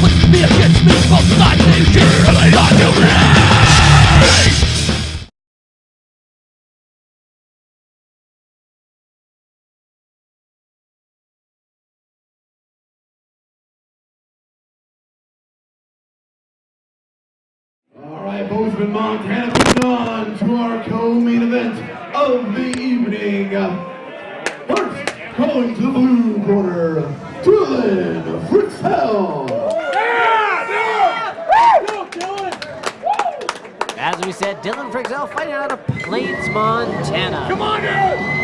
with me against me, both sides they share a lot to raise. Alright, Bozeman, Montana, moving on to our co-main event of the evening. First, going to the blue corner, Dylan Fritzell. As we said, Dylan Fritzell fighting out of Plains, Montana. Come on, dude!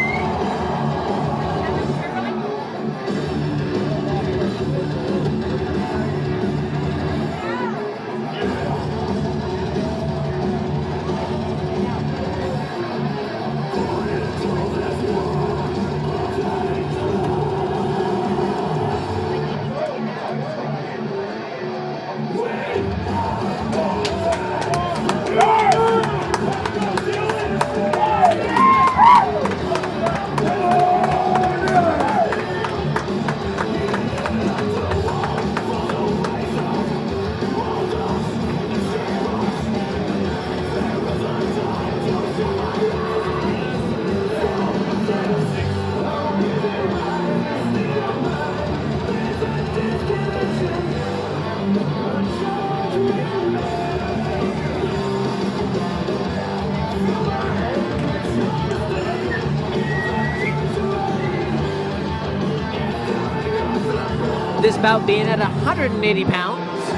This bout being at 180 pounds.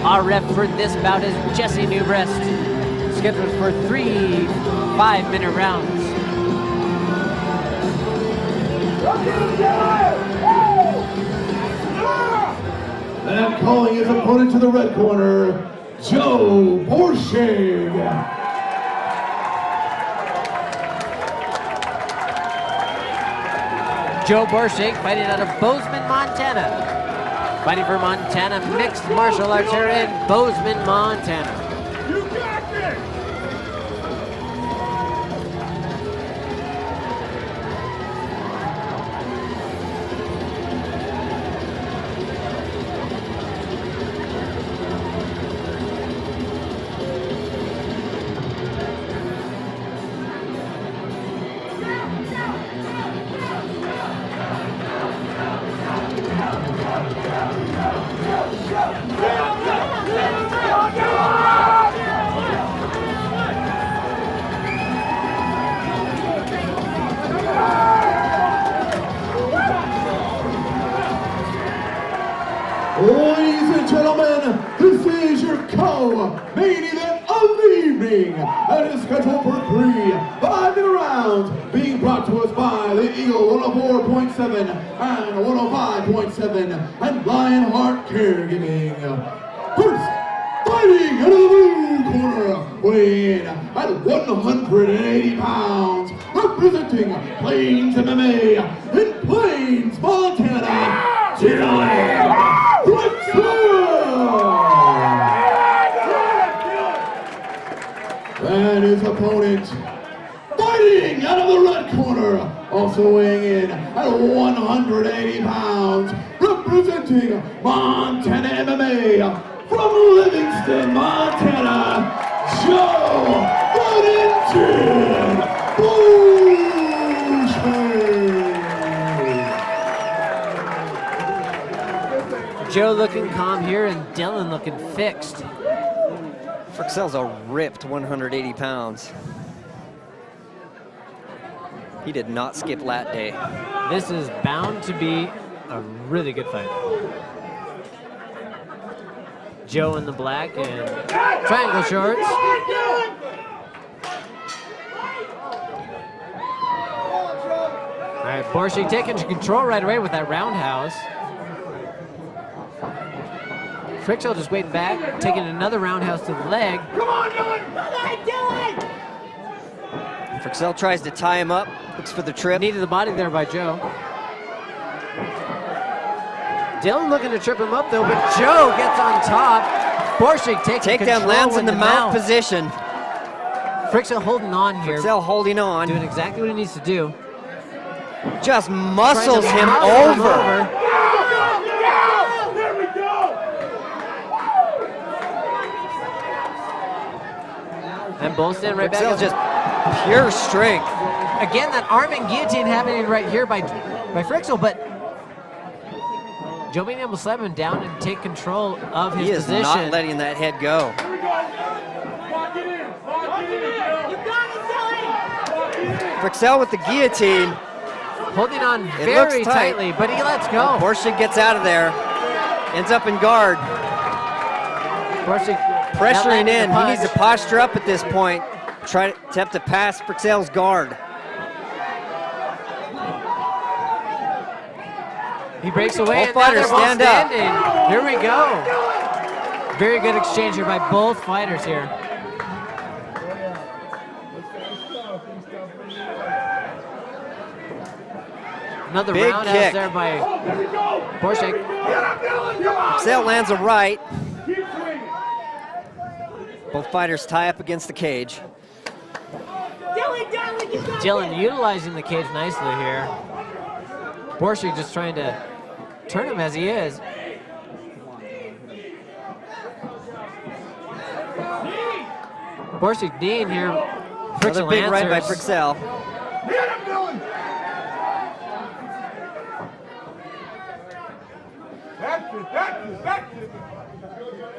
Our ref for this bout is Jesse Newbreast. Scheduled for 3 5-minute rounds. And calling his opponent to the red corner, Joe Boerschig. Joe Boerschig fighting out of Bozeman, Montana. Fighting for Montana Mixed Martial Arts here in Bozeman, Montana. You got this! Ladies and gentlemen, this is your co-main event of the evening. That is scheduled for 3 5-minute rounds, being brought to us by the Eagle 104.7 and 105.7 and Lionheart Caregiving. First, fighting out of the blue corner, weighing at 180 pounds, representing Plains MMA in Plains, Montana, Dylan and his opponent, fighting out of the red corner, also weighing in at 180 pounds, representing Montana MMA from Livingston, Montana, Joe Boerschig. Joe looking calm here and Dylan looking fixed. Fritzell's a ripped 180 pounds. He did not skip lat day. This is bound to be a really good fight. Joe in the black and triangle shorts. All right, Boerschig taking control right away with that roundhouse. Fritzell just waiting back, taking another roundhouse to the leg. Come on, Dylan! Fritzell tries to tie him up, looks for the trip. Knee to the body there by Joe. Dylan looking to trip him up though, but Joe gets on top. Boerschig takes takedown, lands in the mount position. Fritzell holding on here. Fritzell holding on. Doing exactly what he needs to do. Just muscles him over. And both stand right back. Frixell's just pure strength. Again, that arm and guillotine happening right here by Frixell, but Joe being able to slam him down and take control of his position. He is not letting that head go. Frixell with the guillotine. Holding on very tightly, but he lets go. Boerschig gets out of there. Ends up in guard. Boerschig pressuring in. He needs to posture up at this point. Try to attempt to pass Frixell's guard. He breaks away. Both fighters stand up. Here we go. Very good exchange here by both fighters here. Another big roundhouse kick there by Boerschig. Frixell lands a right. Both fighters tie up against the cage. Dylan utilizing the cage nicely here. Boerschig just trying to turn him as he is. Boerschig kneeing here. Another big right by Frixell.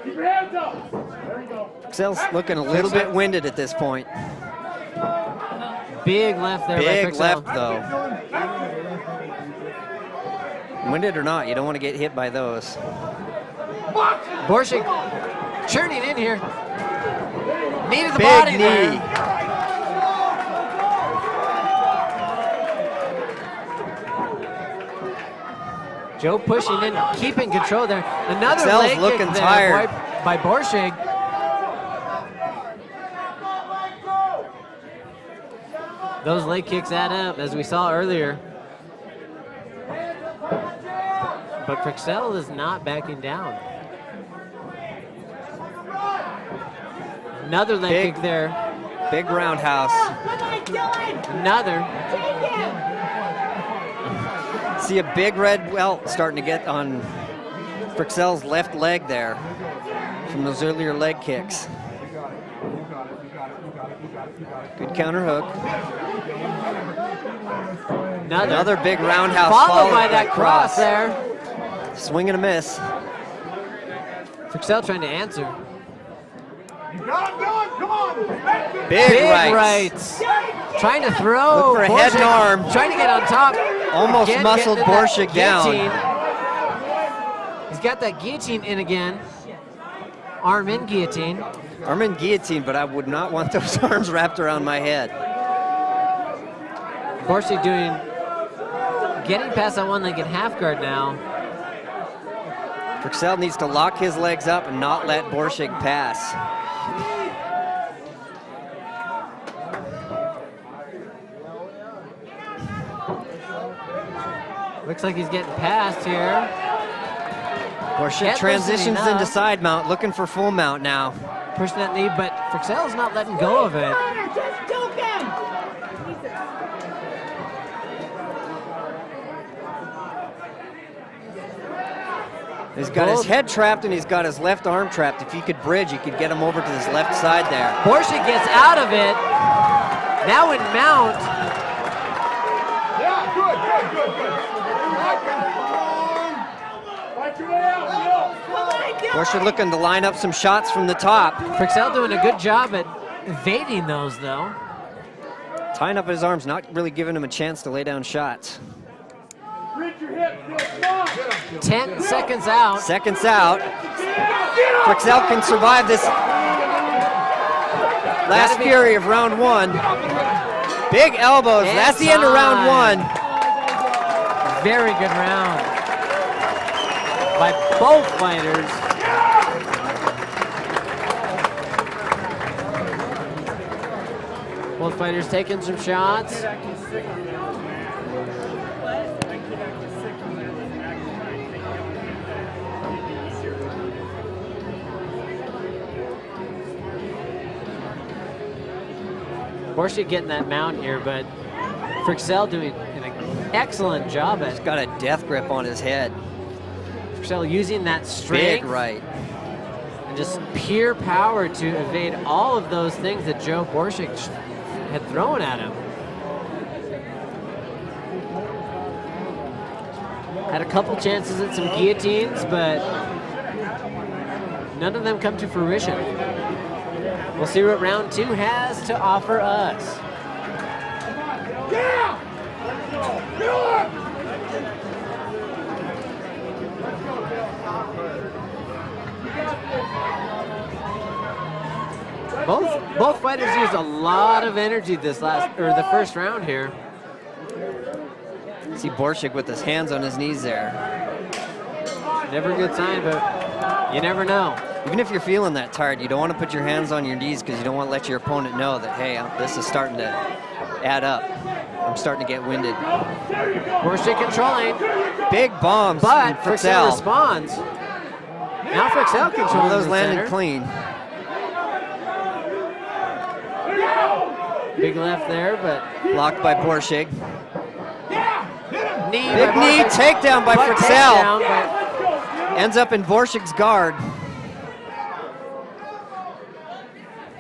Keep your hands up. There you go. Frixell's looking a little bit winded at this point. Big left there Big by left though. Winded or not, you don't want to get hit by those. Boerschig churning in here. Knee to the Big body knee. there. Joe pushing in, keeping control there. Another Frixell's leg looking kick tired. there by Boerschig. Those leg kicks add up, as we saw earlier. But Frixell is not backing down. Another leg kick there. Big roundhouse. Another. See a big red welt starting to get on Frixell's left leg there from those earlier leg kicks. Good counter hook. Another big roundhouse followed by that cross there. Swing and a miss. Frixell trying to answer. Big rights. Trying to throw. Look for a head and arm. Trying to get on top. Almost Again, muscled Boerschig down. He's got that guillotine in again. Arm in guillotine. Arm in guillotine, but I would not want those arms wrapped around my head. Boerschig getting past that one-legged half guard now. Frixell needs to lock his legs up and not let Boerschig pass. Looks like he's getting past here. Boerschig transitions into side mount, looking for full mount now. Pushing that knee, but Frixell's not letting go of it. Just choke him. He's got his head trapped and he's got his left arm trapped. If he could bridge, he could get him over to his left side there. Boerschig gets out of it. Now in mount. Yeah, good. Fight your way out, Boerschig looking to line up some shots from the top. Frixell doing a good job at evading those, though. Tying up his arms, not really giving him a chance to lay down shots. 10 seconds out. Seconds out. Frixell can survive this last fury of round one. Big elbows. And that's the end of round one. Very good round by both fighters. Both fighters taking some shots. Boerschig getting that mount here, but Frixell doing an excellent job at it. He's got a death grip on his head. Frixell using that strength. Big right. And just pure power to evade all of those things that Joe Boerschig had thrown at him. Had a couple chances at some guillotines, but none of them come to fruition. We'll see what round 2 has to offer us. Both fighters used a lot of energy the first round here. See Boerschig with his hands on his knees there. Never a good sign, but you never know. Even if you're feeling that tired, you don't want to put your hands on your knees because you don't want to let your opponent know that, hey, this is starting to add up. I'm starting to get winded. Boerschig controlling. Big bombs. But Frixell responds. Now Frixell controls those the landed center. clean. Big left there, but Blocked by Boerschig. knee. Big knee, takedown by Frixell. Takedown, but Ends up in Boerschig's guard.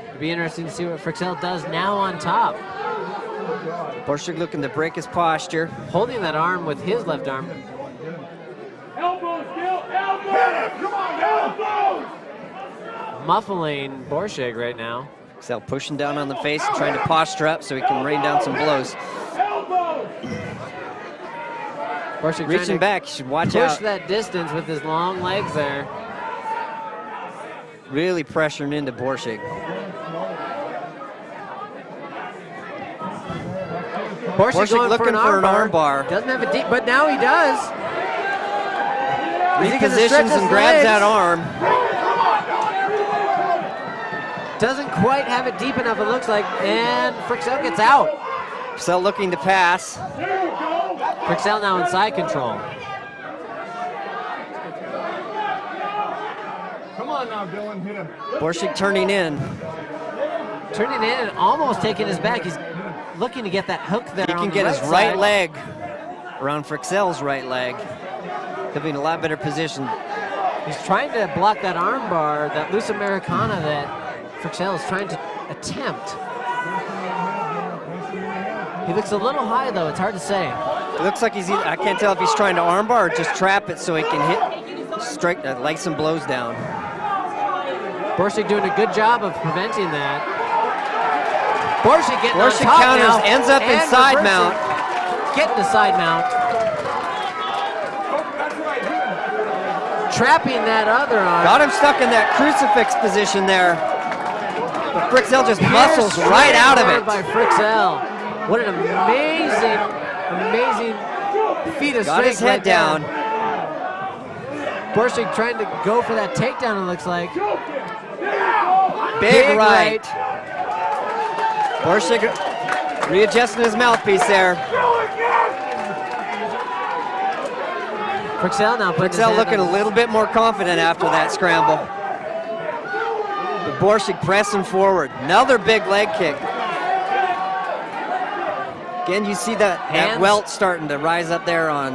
it'd be interesting to see what Frixell does now on top. Boerschig looking to break his posture. Holding that arm with his left arm. Elbows, Gil, elbows! Come on, elbows! Muffling Boerschig right now. Frixell pushing down on the face, trying to posture up so he can rain down some blows. Elbows! Boerschig Reaching back, you should watch push out. that distance with his long legs there. Really pressuring into Boerschig. Boerschig going looking for an arm bar. Doesn't have a deep, but now he does. Is he gonna stretch Repositions his and grabs legs? that arm. Doesn't quite have it deep enough, it looks like, and Frixell gets out. Frixell looking to pass. Frixell now in side control. Come on now, Dylan, hit him. Boerschig turning in. Turning in and almost taking his back. He's looking to get that hook there. He on can the get right his right side. leg around Frixell's right leg. He'll be in a lot better position. He's trying to block that arm bar, that loose Americana that Frixell is trying to attempt. He looks a little high though, it's hard to say. It looks like I can't tell if he's trying to armbar or just trap it so he can strike, lay some blows down. Boerschig doing a good job of preventing that. Boerschig getting on Boerschig top counters, now, ends up in and side reversing. mount. Getting the side mount. Trapping that other arm. Got him stuck in that crucifix position there. But Frixell just muscles right out of it. By Frixell. What an amazing, amazing feat of strength. Got his head right there. down. Boerschig trying to go for that takedown, it looks like. Big right. Boerschig readjusting his mouthpiece there. Frixell now putting his Frixell hand looking on a little bit more confident after that scramble. But Boerschig pressing forward. Another big leg kick. Again, you see that Hands. welt starting to rise up there on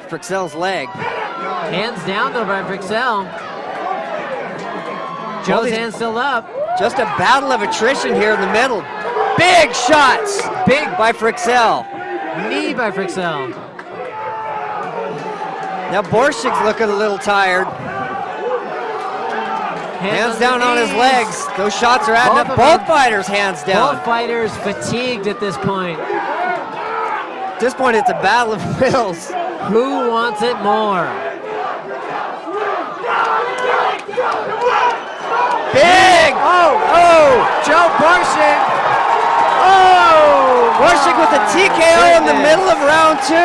Frixell's leg. Hands down though by Frixell. Joe's hand still up. Just a battle of attrition here in the middle. Big shots. Big by Frixell. Knee by Frixell. Now Boerschig's looking a little tired. Hands down on his knees. legs. Those shots are adding Both up. of Both them. fighters hands down. Both fighters fatigued at this point. At this point, it's a battle of wills. Who wants it more? Big! Oh! Joe Boerschig. Oh! Boerschig with a TKO in the goodness. middle of round 2.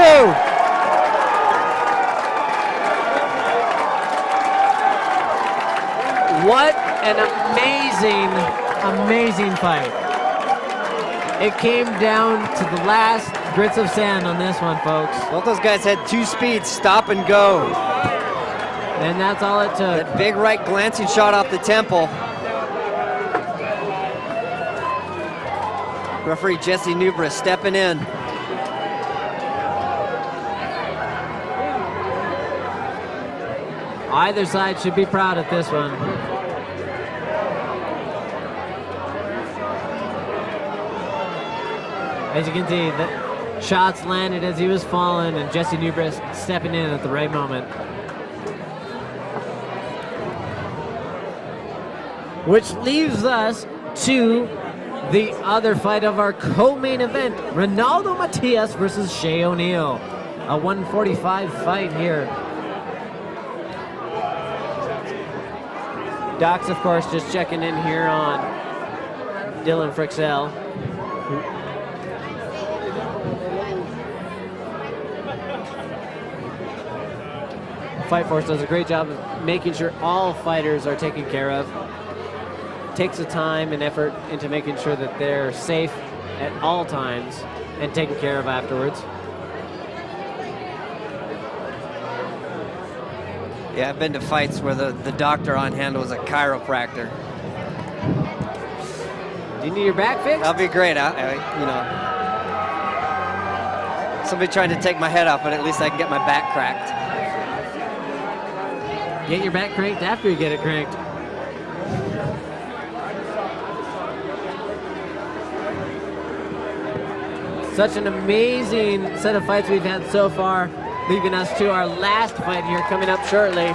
What an amazing, amazing fight. It came down to the last grits of sand on this one, folks. Both those guys had 2 speeds, stop and go. And that's all it took. That big right glancing shot off the temple. Referee Jesse Nubra stepping in. Either side should be proud of this one. As you can see, the shots landed as he was falling, and Jesse Newbrist stepping in at the right moment. Which leaves us to the other fight of our co-main event, Ronaldo Matias versus Shea O'Neal. A 145 fight here. Doc's, of course, just checking in here on Dylan Frixell. Fight Force does a great job of making sure all fighters are taken care of. Takes the time and effort into making sure that they're safe at all times and taken care of afterwards. Yeah, I've been to fights where the doctor on hand was a chiropractor. Do you need your back fixed? That'll be great. You know, somebody trying to take my head off, but at least I can get my back cracked. Get your back cranked after you get it cranked. Such an amazing set of fights we've had so far, leaving us to our last fight here coming up shortly.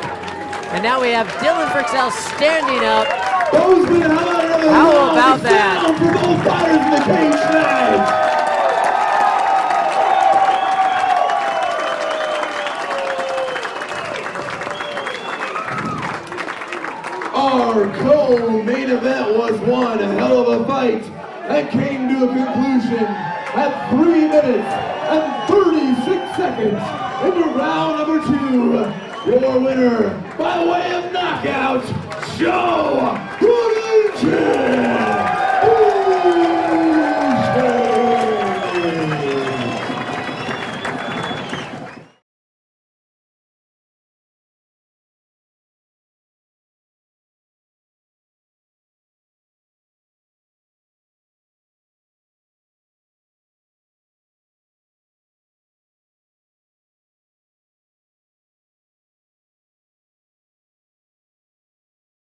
And now we have Dylan Frixell standing up. How about that? For both fighters in the cage tonight. Our co-main event was one hell of a fight that came to a conclusion at 3 minutes and 36 seconds into round number 2. Your winner by way of knockout, Joe